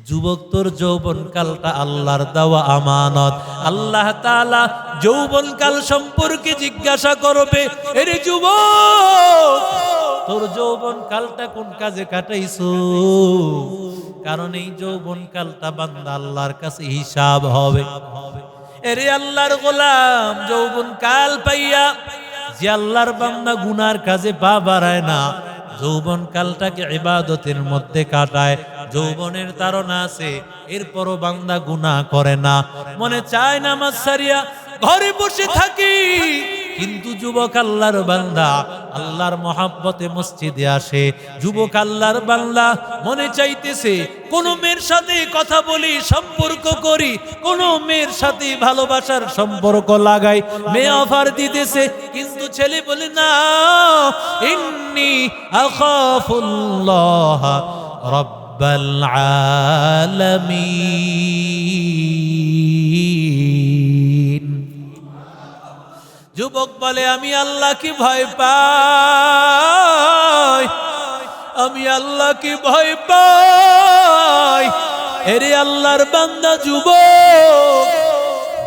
যুবক তোর যৌবনকালটা আল্লাহর দেওয়া আমানত। আল্লাহ তাআলা যৌবনকাল সম্পর্কে জিজ্ঞাসা করবে, এরে যুবক তোর যৌবনকালটা কোন কাজে কাটাইছো? কারণ এই যৌবনকালটা বান্দা আল্লাহর কাছে হিসাব হবে। এরে আল্লাহর গোলাম, যৌবনকাল পাইয়া যে আল্লাহর বান্দা গুনার কাজে পা বাড়ায় না, যৌবনকালটাকে ইবাদতের মধ্যে কাটায়, যৌবনের তাড়না আছে, এরপরও বান্দা গুনাহ করে না, মনে চায় নামাজ ছাড়িয়া ঘরে বসে থাকি, কিন্তু যুবক আল্লাহর বান্দা আল্লাহর মহাব্বতে মসজিদে আসে। যুবক আল্লাহর বান্দা মনে চাইতেছে কোন মেয়ের সাথে কথা বলি, সম্পর্ক করি, কোন মেয়ের সাথে ভালোবাসার সম্পর্ক লাগাই, মেয়ে অফার দিতেছে, কিন্তু ছেলে বলে না, ইন্নী আখাফুল্লাহ রাব্বাল আলামিন। যুবক বলে আমি আল্লাহকে ভয় পাই, আমি আল্লাহকে ভয় পাই। এরে আল্লাহর বান্দা যুবক,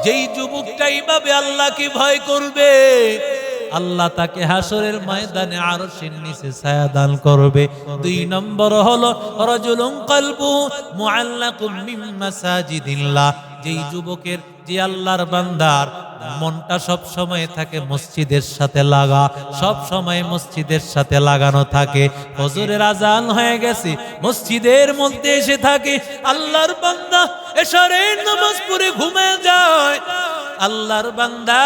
যেই যুবকটা এইভাবে আল্লাহকে ভয় করবে, আল্লাহ তাকে হাসরের ময়দানে আরশের নিচে ছায়া দান করবে। 2 নম্বর হলো রাজুলুন কলবু মুআল্লাকুম মিন মাসাজিদিল্লাহ, যেই যুবকের, যে আল্লাহর বান্দার মনটা সব সময় থাকে মসজিদের সাথে লাগা, সব সময় মসজিদের সাথে লাগানো থাকে। ফজরের আজান হয়ে গেছে, মসজিদের মধ্যে এসে থাকে, আল্লাহর বান্দা এশারের নামাজ পড়ে ঘুমিয়ে যায়। আল্লাহর বান্দা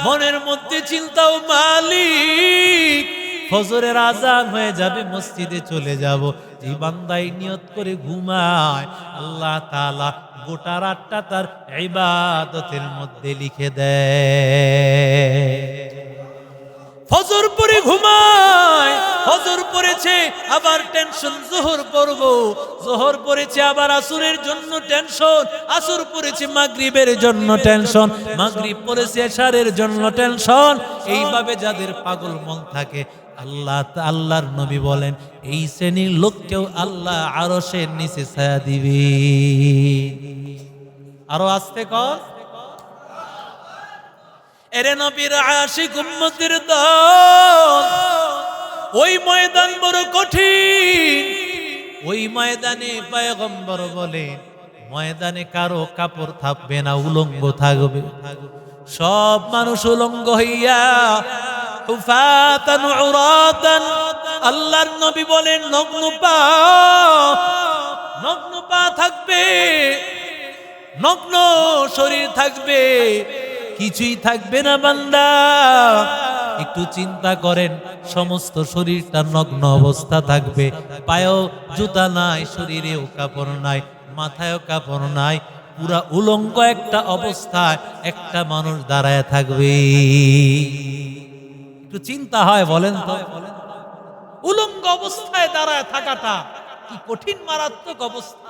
মনের মধ্যে চিন্তাও, মালিক ফজরের আজান হয়ে যাবে, মসজিদে চলে যাব। যে বান্দাই নিয়ত করে ঘুমায়, আল্লাহ তাআলা গোটা রাতটা তার ইবাদতের মধ্যে লিখে দেয়। ফজর পরে ঘুমায়, ফজর পড়েছে আবার টেনশন, যোহর পড়ব, যোহর পড়েছে আবার আসরের জন্য টেনশন, আসর পড়েছে মাগরিবের জন্য টেনশন, মাগরিব পড়েছে এশারের জন্য টেনশন। এইভাবে যাদের পাগল মন থাকে, আল্লাহর নবী বলেন এই শ্রেণীর লোককেও আল্লাহ আরশের নিচে ছায়া দিবে। আরো আস্তে কর। এরে নবীর আশিক উম্মতের দল, ওই ময়দান বড় কঠিন। ওই ময়দানে পয়গম্বর বলেন, ময়দানে কারো কাপড় থাকবে না, উলঙ্গ থাকবে। সব মানুষ উলঙ্গ হইয়া হুফাতান উরাতান, আল্লাহর নবী বলেন নগ্ন পা থাকবে, নগ্ন শরীর থাকবে, কিছুই থাকবে না বান্দা। একটু চিন্তা করেন, সমস্ত শরীরটা নগ্ন অবস্থা থাকবে, পায়েও জুতা নাই, শরীরেও কাপড় নাই, মাথায়ও কাপড় নাই, পুরা উলঙ্গ একটা অবস্থায় একটা মানুষ দাঁড়ায় থাকবে। একটু চিন্তা হয়, বলেন তো, উলঙ্গ অবস্থায় দাঁড়ায় থাকাটা কি কঠিন, মারাত্মক অবস্থা।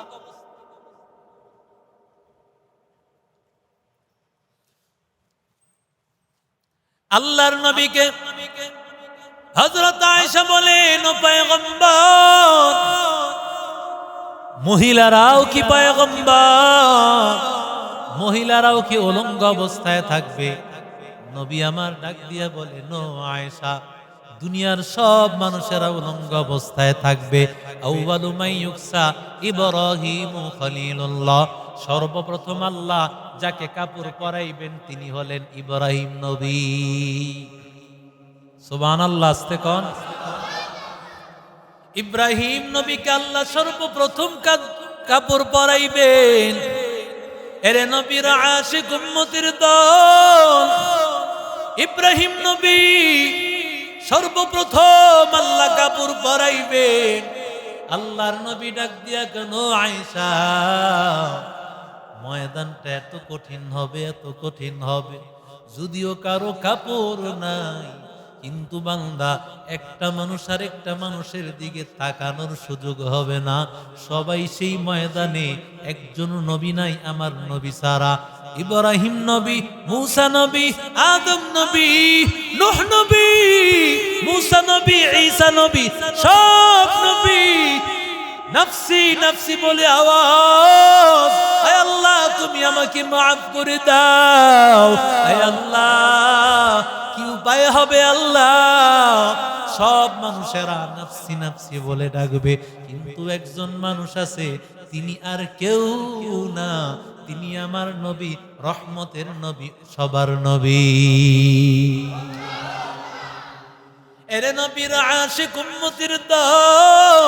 আল্লাহর নবীকে হযরত আয়েশা বলেন, ও পয়গম্বর, মহিলারাও কি পয়গম্বর, মহিলারাও কি উলঙ্গ অবস্থায় থাকবে? নবী আমার ডাক দিয়া বলেন, ও আয়েশা, দুনিয়ার সব মানুষেরা উলঙ্গ অবস্থায় থাকবে। আউয়ালু মান ইউকসা ইব্রাহিমু খলিলুল্লাহ, সর্বপ্রথম আল্লাহ যাকে কাপড় পরাইবেন তিনি হলেন ইব্রাহিম নবী। সুবহানাল্লাহ, আস্তে কোন। ইব্রাহিম নবীকে আল্লাহ সর্বপ্রথম কাপড় পরাইবেন। এরে নবীর আশিক উম্মতের দল, ইব্রাহিম নবী সর্বপ্রথম আল্লাহ কাপড় পরাইবেন। আল্লাহর নবী ডাক দিয়া কেন, আয়েশা, ময়দানটা এত কঠিন হবে, এত কঠিন হবে, যদিও কারো কাপড় নাই, কিন্তু বান্দা একটা মানুষ আর একটা মানুষের দিকে তাকানোর সুযোগ হবে না। সবাই সেই ময়দানে, একজন নবী নাই আমার নবী ছাড়া। ইব্রাহিম নবী, মূসা নবী, আদম নবী, নূহ নবী, মূসা নবী, ঈসা নবী, সব নবী নাফসি নাফসি বলে আওয়াজ, আয় আল্লাহ তুমি আমাকে মাফ করে দাও। আয় আল্লাহ কি উপায় হবে আল্লাহ? সব মানুষেরা নাফসি নাফসি বলে ডাকবে, কিন্তু একজন মানুষ আছে, তিনি আর কেউ না, তিনি আমার নবী, রহমতের নবী, সবার নবী। এরে নবীর আশিক উম্মতের দল,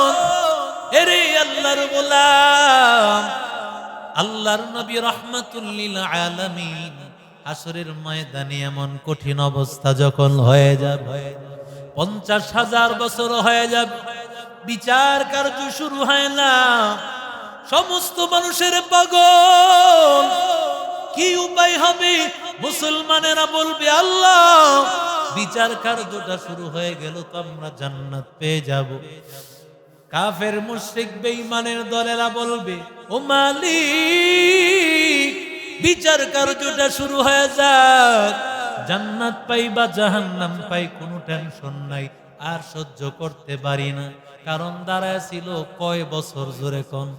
এরে আল্লাহর গোলাম, আল্লাহর নবী রাহমাতুল লিল আলামিন। হাসরের ময়দানে এমন কঠিন অবস্থা যখন হয়ে যাবে, 50,000 বছর হয়ে যাবে, বিচার কার্য শুরু হয় না, সমস্ত মানুষের পাগল, কি উপায় হবে? মুসলমানেরা বলবে আল্লাহ বিচার কার্যটা শুরু হয়ে গেল তো আমরা জান্নাত পেয়ে যাব। কাফের মুশরিক বেঈমানের দলেরা বলবে ও মালিক বিচার কার্যটা শুরু হয়ে যাক, জান্নাত পাই বা জাহান্নাম পাই কোনো টেনশন নাই, আর সহ্য করতে পারি না। কারণ দাঁড়ায় ছিল কয় বছর, জোরে কোন?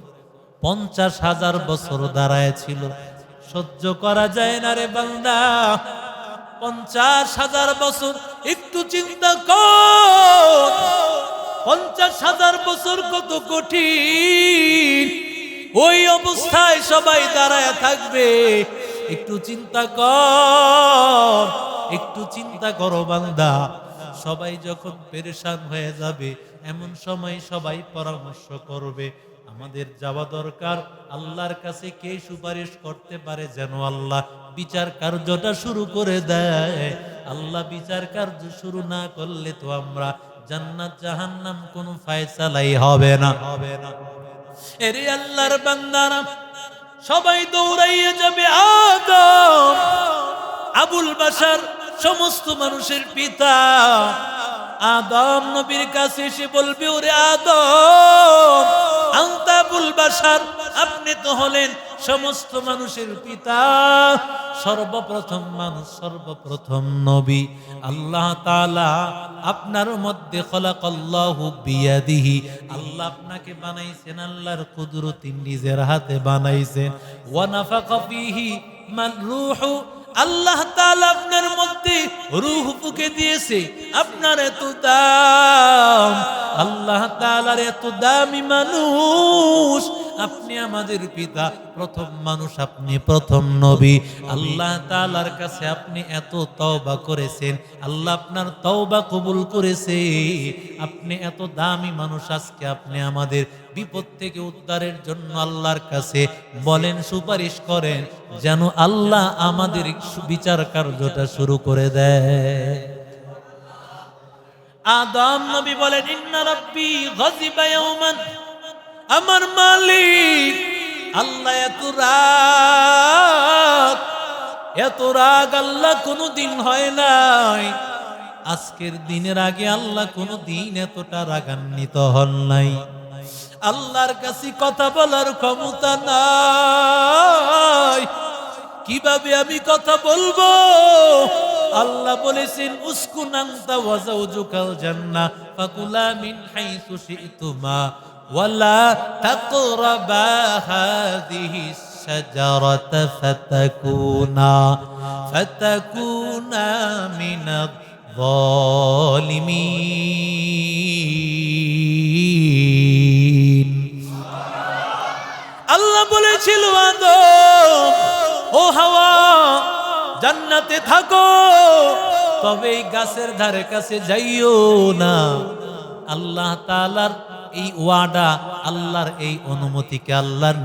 50,000 বছর দাঁড়ায় ছিল। সহ্য করা যায় না রে বান্দা, 50,000 বছর। একটু চিন্তা কর, 50,000 বছর কত কঠিন। ওই অবস্থায় সবাই দাঁড়ায় থাকবে। একটু চিন্তা কর, একটু চিন্তা করো বান্দা। সবাই যখন পেরেশান হয়ে যাবে, এমন সময় সবাই পরামর্শ করবে আমাদের যাওয়া দরকার আল্লাহর কাছে। কে সুপারিশ করতে পারে যেন আল্লাহ বিচার কার্যটা শুরু করে দেয়? আল্লাহ বিচার কার্য শুরু না করলে তো আমরা জান্নাত জাহান্নাম কোনো ফয়সালাই হবে না, হবে না। এরে আল্লাহর বান্দারা সবাই দৌড়াইয়ে যাবে আদম, আবুল বাশার, সমস্ত মানুষের পিতা। আদম নবীর কাছে এসে বলবে ওরে আদম, আনতা আবুল বাশার, আপনি তো হলেন সমস্ত মানুষের পিতা, সর্বপ্রথম মানুষ, সর্বপ্রথম নবী। আল্লাহ তাআলা আপনার মধ্যে খলাকাল্লাহু বিয়াদিহি, আল্লাহ আপনাকে বানাইছেন, আল্লাহর কুদরতি নিজের হাতে বানাইছেন। ওয়া নাফাকা ফীহি মান রূহু, আল্লাহ তাআলা আপনার মধ্যে রূহ ফুঁকে দিয়েছে। আপনার এত দাম, আল্লাহ তাআলার এত দামি মানুষ আপনি, আমাদের পিতা, প্রথম মানুষ আপনি, প্রথম নবী। আল্লাহ তাআলার কাছে আপনি এত তওবা করেছেন, আল্লাহ আপনার তওবা কবুল করেছে। আপনি এত দামি মানুষ, আজকে আপনি আমাদের বিপদ থেকে উদ্ধারের জন্য আল্লাহর কাছে বলেন, সুপারিশ করেন যেন আল্লাহ আমাদের বিচার কার্যটা শুরু করে দেয়। আদম নবী বলেন ইন্না রাব্বি গাযিবা ইয়াওমান, আমার মালিক আল্লাহ এত রাগ আল্লাহ কোনদিন হয় নাই। আজকের দিনের আগে আল্লাহ কোনদিন এতটা রাগান্বিত হন নাই। আল্লাহর কাছে কথা বলার ক্ষমতা নাই, কিভাবে আমি কথা বলবো? আল্লাহ বলেছেন উসকুন আনতা ওয়া যাওজুকাল জান্নাহ ফাকুলা মিন হাইসু শি'তুমা ওয়ালা তাকরাবা হাযিহিস শাজারাতা ফাতাকুনা মিনায যালিমিন। আল্লাহ বলেছিল আদম ও হাওয়া জান্নাতে থাকো, তবে এই গাছের ধারে কাছে যাইও না। আল্লাহ তাআলার এই ওয়াদা, আল্লাহর এই অনুমতিকে আল্লাহর